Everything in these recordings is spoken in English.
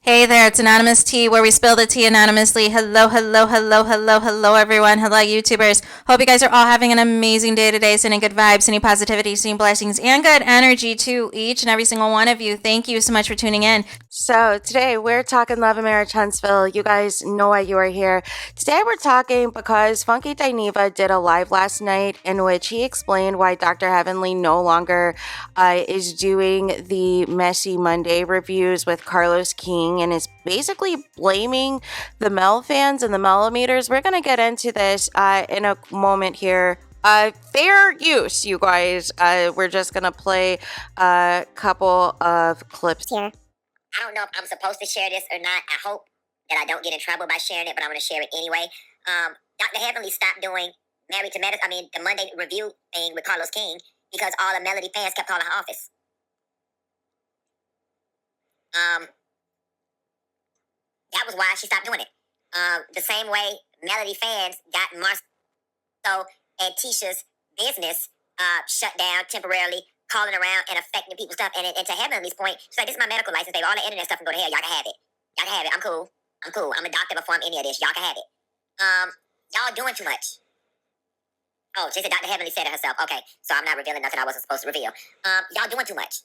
Hey there, it's Anonymous Tea, where we spill the tea anonymously. Hello, hello, hello, hello, hello, everyone. Hello, YouTubers. Hope you guys are all having an amazing day today, sending good vibes, sending positivity, sending blessings, and good energy to each and every single one of you. Thank you so much for tuning in. So today we're talking love and marriage, Huntsville. You guys know why you are here. Today we're talking because Funky DINEVA did a live last night in which he explained why Dr. Heavenly no longer is doing the Messy Monday reviews with Carlos King, and is basically blaming the Mel fans and the Melometers. We're going to get into this in a moment here. Fair use, you guys. We're just going to play a couple of clips here. I don't know if I'm supposed to share this or not. I hope that I don't get in trouble by sharing it, but I'm going to share it anyway. Dr. Heavenly stopped doing the Monday review thing with Carlos King because all the Melody fans kept calling her office. That was why she stopped doing it. The same way Melody fans got Marcel and Tisha's business shut down temporarily, calling around and affecting people's stuff. And to Heavenly's point, she's like, this is my medical license. All the internet stuff can go to hell. Y'all can have it. Y'all can have it. I'm cool. I'm a doctor before I'm any of this. Y'all can have it. Y'all doing too much. Oh, she said Dr. Heavenly said it herself. Okay, so I'm not revealing nothing I wasn't supposed to reveal. Y'all doing too much.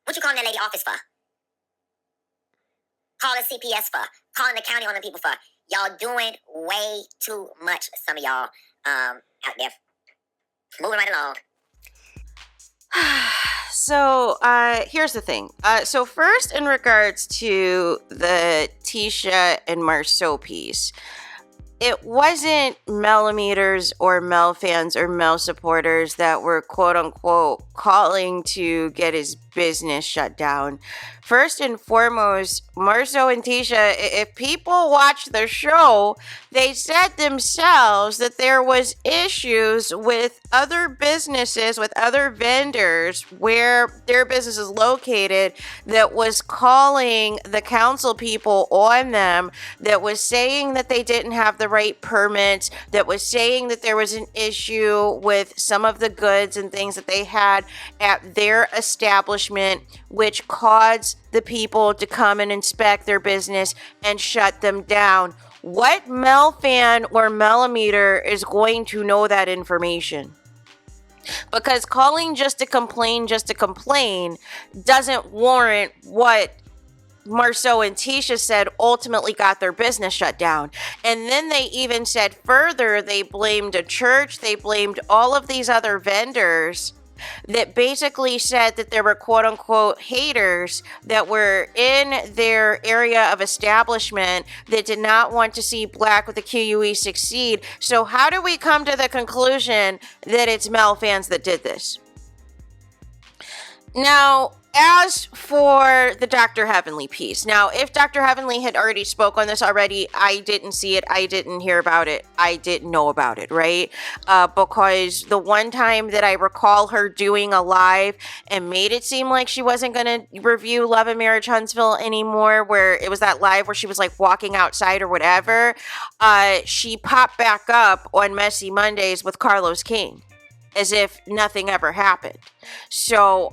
What you calling that lady office for? Calling CPS for? Calling the county on the people for? Y'all doing way too much, some of y'all out there. Moving right along. So, here's the thing. So first, in regards to the Tisha and Marceau piece, it wasn't Melometers or Mel fans or Mel supporters that were quote-unquote calling to get his business shut down. First and foremost, Marceau and Tisha, if people watch the show, they said themselves that there was issues with other businesses, with other vendors where their business is located, that was calling the council people on them, that was saying that they didn't have the right permits, that was saying that there was an issue with some of the goods and things that they had at their establishment, which caused the people to come and inspect their business and shut them down. What Mel fan or Melometer is going to know that information? Because calling just to complain doesn't warrant what Marceau and Tisha said ultimately got their business shut down. And then they even said further, they blamed a church, they blamed all of these other vendors that basically said that there were quote-unquote haters that were in their area of establishment that did not want to see Black with the QUE succeed. So how do we come to the conclusion that it's Mel fans that did this? Now, as for the Dr. Heavenly piece, now, if Dr. Heavenly had already spoke on this already, I didn't see it, I didn't hear about it, I didn't know about it, right? Because the one time that I recall her doing a live and made it seem like she wasn't going to review Love and Marriage Huntsville anymore, where it was that live where she was like walking outside or whatever, she popped back up on Messy Mondays with Carlos King, as if nothing ever happened. So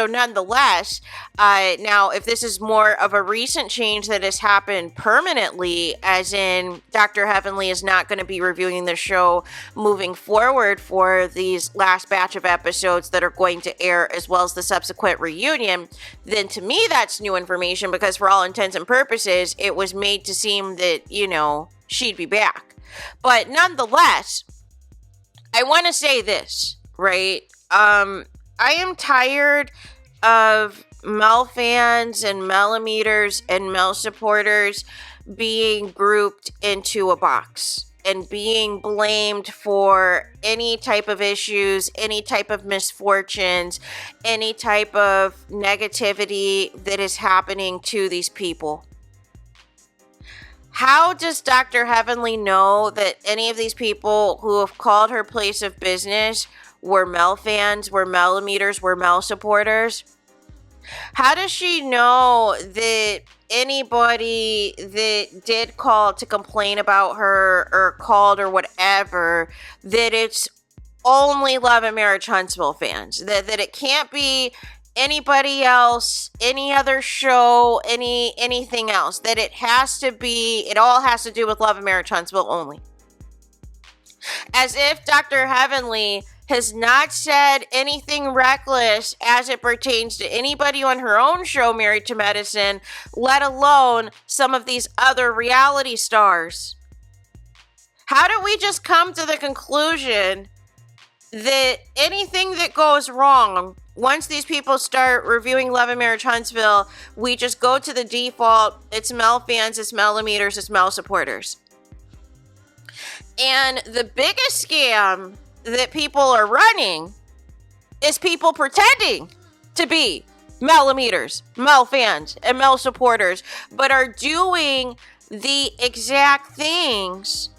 nonetheless, now if this is more of a recent change that has happened permanently, as in Dr. Heavenly is not going to be reviewing the show moving forward for these last batch of episodes that are going to air, as well as the subsequent reunion, then to me that's new information, because for all intents and purposes, it was made to seem that, she'd be back. But nonetheless, I want to say this, right? I am tired of Mel fans and Melometers and Mel supporters being grouped into a box and being blamed for any type of issues, any type of misfortunes, any type of negativity that is happening to these people. How does Dr. Heavenly know that any of these people who have called her place of business were Mel fans, were Melometers, were Mel supporters? How does she know that anybody that did call to complain about her or called or whatever, that it's only Love and Marriage Huntsville fans? That it can't be anybody else, any other show, anything else. That it all has to do with Love and Marriage Huntsville only. As if Dr. Heavenly has not said anything reckless as it pertains to anybody on her own show, Married to Medicine, let alone some of these other reality stars. How do we just come to the conclusion that anything that goes wrong, once these people start reviewing Love and Marriage Huntsville, we just go to the default, it's Mel fans, it's Melometers, it's Mel supporters. And the biggest scam that people are running is people pretending to be Melometers, Mel fans, and Mel supporters, but are doing the exact things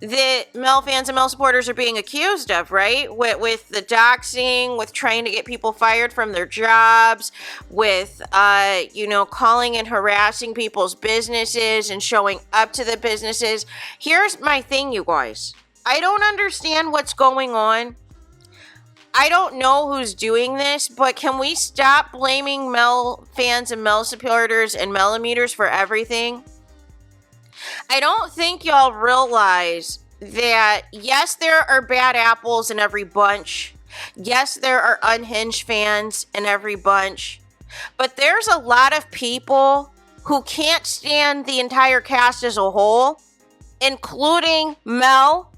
that Mel fans and Mel supporters are being accused of, right? With the doxing, with trying to get people fired from their jobs, with, calling and harassing people's businesses and showing up to the businesses. Here's my thing, you guys. I don't understand what's going on. I don't know who's doing this, but can we stop blaming Mel fans and Mel supporters and Melometers for everything? I don't think y'all realize that, yes, there are bad apples in every bunch. Yes, there are unhinged fans in every bunch. But there's a lot of people who can't stand the entire cast as a whole, including Mel.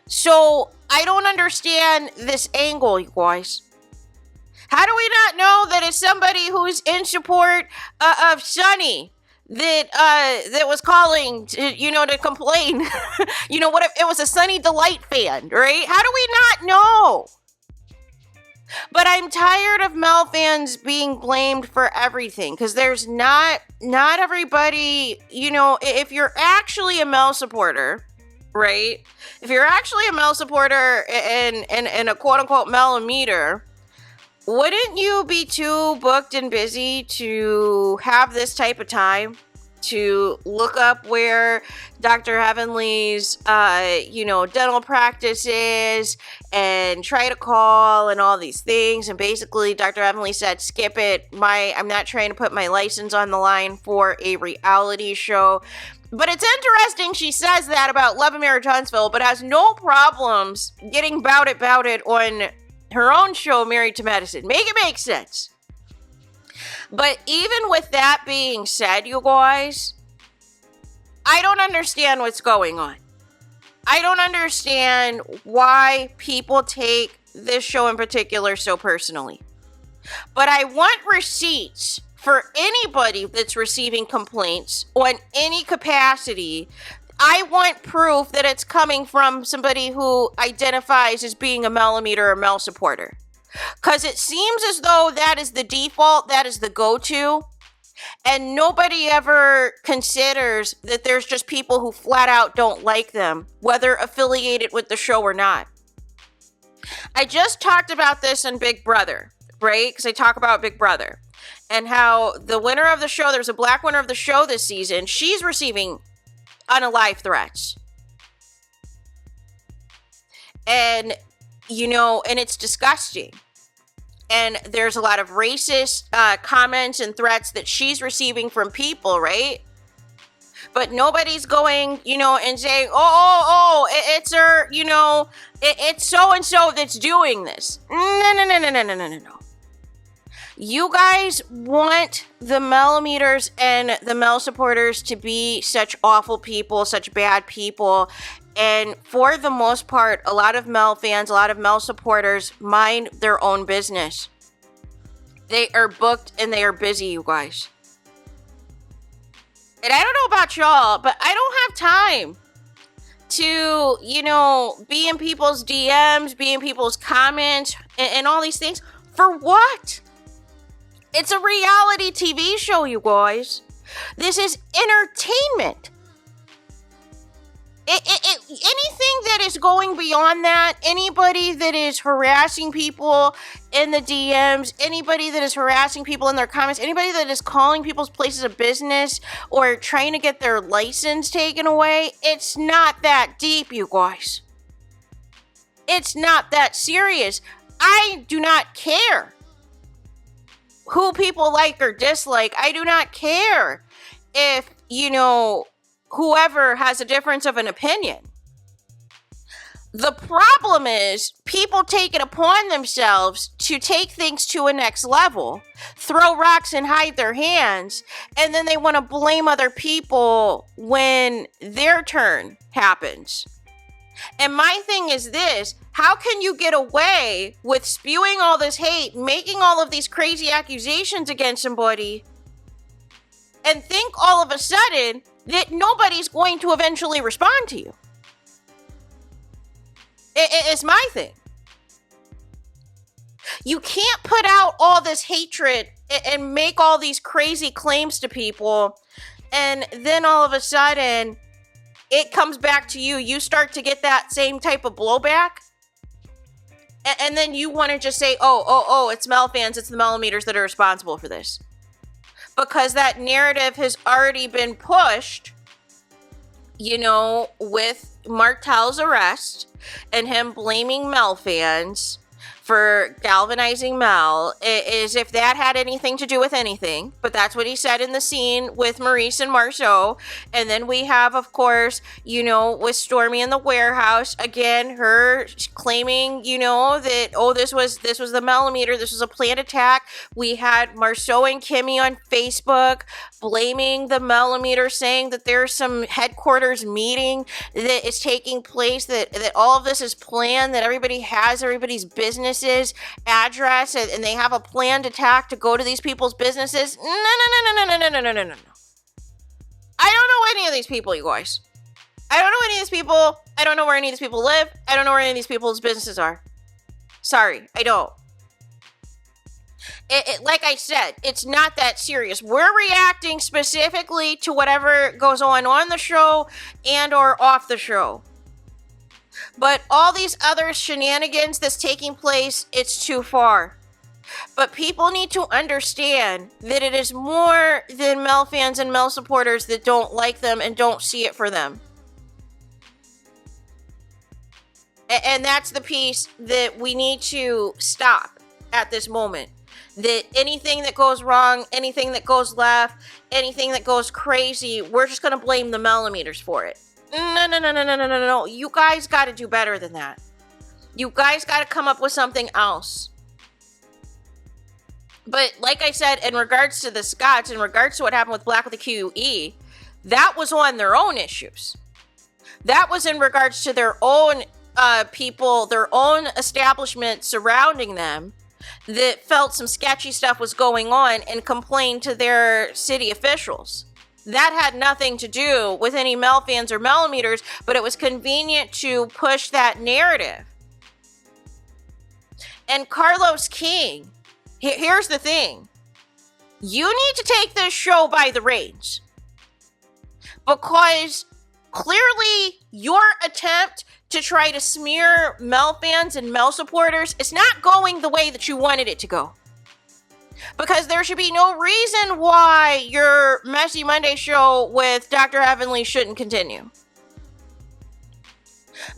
So I don't understand this angle, you guys. How do we not know that it's somebody who's in support of Sonny that was calling to complain? What if it was a Sunny Delight fan, right? How do we not know? But I'm tired of Mel fans being blamed for everything, because there's not everybody, if you're actually a Mel supporter, right? If you're actually a Mel supporter and a quote-unquote Melometer, wouldn't you be too booked and busy to have this type of time to look up where Dr. Heavenly's, dental practice is and try to call and all these things? And basically, Dr. Heavenly said, skip it. I'm not trying to put my license on the line for a reality show. But it's interesting she says that about Love and Marriage Huntsville, but has no problems getting about it on her own show, Married to Medicine. Make it make sense. But even with that being said, you guys, I don't understand what's going on. I don't understand why people take this show in particular so personally. But I want receipts for anybody that's receiving complaints on any capacity. I want proof that it's coming from somebody who identifies as being a Melometer or Mel supporter. Because it seems as though that is the default, that is the go-to, and nobody ever considers that there's just people who flat out don't like them, whether affiliated with the show or not. I just talked about this on Big Brother, right? Because I talk about Big Brother and how the winner of the show, there's a black winner of the show this season, she's receiving unalive threats. And, and it's disgusting. And there's a lot of racist comments and threats that she's receiving from people, right? But nobody's going, and saying, it's her, it's so-and-so that's doing this. No. You guys want the Melometers and the Mel supporters to be such awful people, such bad people. And for the most part, a lot of Mel fans, a lot of Mel supporters mind their own business. They are booked and they are busy, you guys. And I don't know about y'all, but I don't have time to, be in people's DMs, be in people's comments, and all these things. For what? It's a reality TV show, you guys. This is entertainment. Anything that is going beyond that, anybody that is harassing people in the DMs, anybody that is harassing people in their comments, anybody that is calling people's places of business or trying to get their license taken away, it's not that deep, you guys. It's not that serious. I do not care who people like or dislike. I do not care if, whoever has a difference of an opinion. The problem is people take it upon themselves to take things to a next level, throw rocks and hide their hands, and then they want to blame other people when their turn happens. And my thing is this: how can you get away with spewing all this hate, making all of these crazy accusations against somebody, and think all of a sudden that nobody's going to eventually respond to you? It's my thing. You can't put out all this hatred and make all these crazy claims to people, and then all of a sudden it comes back to you. You start to get that same type of blowback, and then you want to just say, oh, it's Mel fans, it's the Melometers that are responsible for this. Because that narrative has already been pushed, with Martel's arrest and him blaming Mel fans for galvanizing Mel, as if that had anything to do with anything. But that's what he said in the scene with Maurice and Marceau. And then we have, of course, with Stormy in the warehouse, again, her claiming, that, this was the Melometer, this was a planned attack. We had Marceau and Kimmy on Facebook blaming the Melometer, saying that there's some headquarters meeting that is taking place, that all of this is planned, that everybody has everybody's businesses address, and they have a planned attack to go to these people's businesses. No. I don't know any of these people, you guys. I don't know any of these people. I don't know where any of these people live. I don't know where any of these people's businesses are. Sorry, I don't. Like I said, it's not that serious. We're reacting specifically to whatever goes on the show and or off the show. But all these other shenanigans that's taking place, it's too far. But people need to understand that it is more than Mel fans and Mel supporters that don't like them and don't see it for them. And that's the piece that we need to stop at this moment. That anything that goes wrong, anything that goes left, anything that goes crazy, we're just going to blame the Melometers for it. No. You guys got to do better than that. You guys got to come up with something else. But like I said, in regards to the Scotts, in regards to what happened with Black with the QE, that was on their own issues. That was in regards to their own people, their own establishment surrounding them that felt some sketchy stuff was going on and complained to their city officials. That had nothing to do with any Mel fans or Melometers, but it was convenient to push that narrative. And Carlos King, here's the thing. You need to take this show by the reins. Because clearly your attempt to try to smear Mel fans and Mel supporters is not going the way that you wanted it to go. Because there should be no reason why your Messy Monday show with Dr. Heavenly shouldn't continue.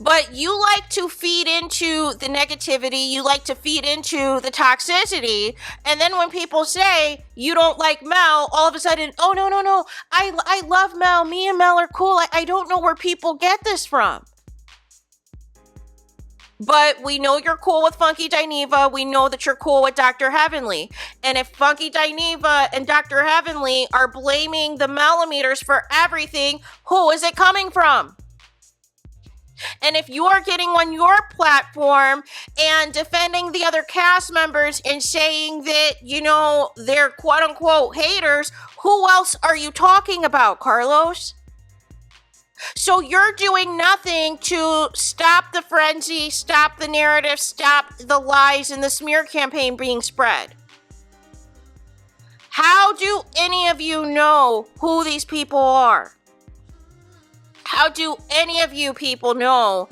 But you like to feed into the negativity, you like to feed into the toxicity, and then when people say you don't like Mel, all of a sudden, oh no, I love Mel, me and Mel are cool, I don't know where people get this from. But we know you're cool with Funky DINEVA. We know that you're cool with Dr. Heavenly. And if Funky DINEVA and Dr. Heavenly are blaming the Melometers for everything, who is it coming from? And if you're getting on your platform and defending the other cast members and saying that, they're quote-unquote haters, who else are you talking about, Carlos? So you're doing nothing to stop the frenzy, stop the narrative, stop the lies and the smear campaign being spread. How do any of you know who these people are? How do any of you people know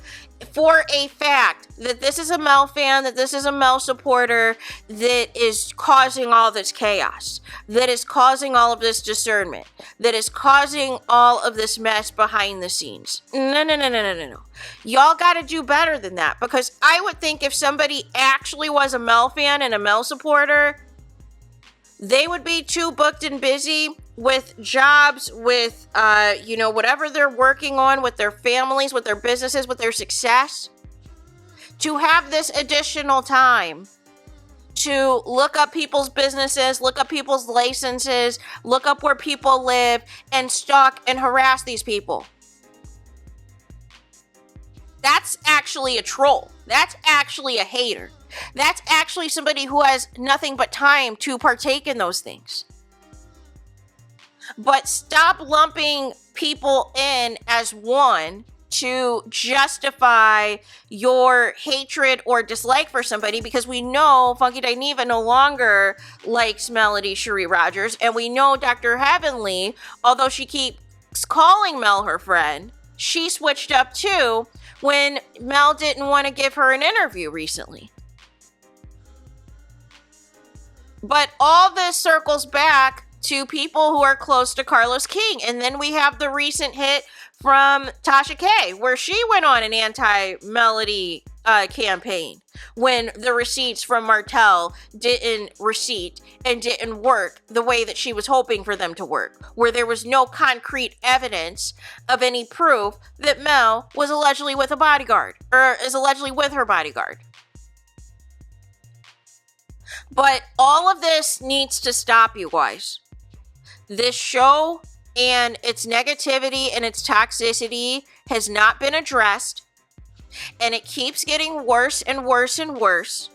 for a fact that this is a Mel fan, that this is a Mel supporter that is causing all this chaos, that is causing all of this discernment, that is causing all of this mess behind the scenes? No. Y'all got to do better than that, because I would think if somebody actually was a Mel fan and a Mel supporter, They would be too booked and busy with jobs, with, whatever they're working on, with their families, with their businesses, with their success, to have this additional time to look up people's businesses, look up people's licenses, look up where people live, and stalk and harass these people. That's actually a troll. That's actually a hater. That's actually somebody who has nothing but time to partake in those things. But stop lumping people in as one to justify your hatred or dislike for somebody, because we know Funky DINEVA no longer likes Melody Cherie Rogers, and we know Dr. Heavenly, although she keeps calling Mel her friend, she switched up too when Mel didn't want to give her an interview recently. But all this circles back to people who are close to Carlos King. And then we have the recent hit from Tasha K, where she went on an anti-Melody campaign when the receipts from Martell didn't work the way that she was hoping for them to work, where there was no concrete evidence of any proof that Mel was allegedly with a bodyguard, or is allegedly with her bodyguard. But all of this needs to stop, you guys. This show and its negativity and its toxicity has not been addressed, and it keeps getting worse and worse and worse.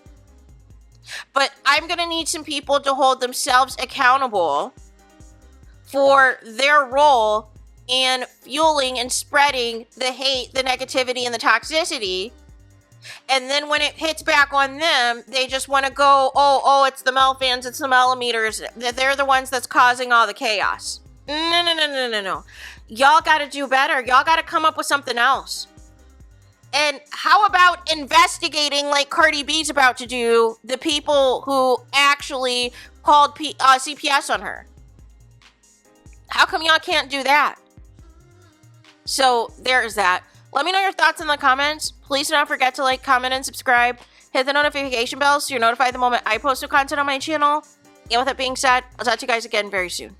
But I'm going to need some people to hold themselves accountable for their role in fueling and spreading the hate, the negativity, and the toxicity. And then when it hits back on them, they just want to go, oh, it's the Mel fans, it's the Melometers, that they're the ones that's causing all the chaos. No. Y'all got to do better. Y'all got to come up with something else. And how about investigating, like Cardi B's about to do, the people who actually called CPS on her? How come y'all can't do that? So there's that. Let me know your thoughts in the comments. Please do not forget to like, comment, and subscribe. Hit the notification bell so you're notified the moment I post new content on my channel. And with that being said, I'll talk to you guys again very soon.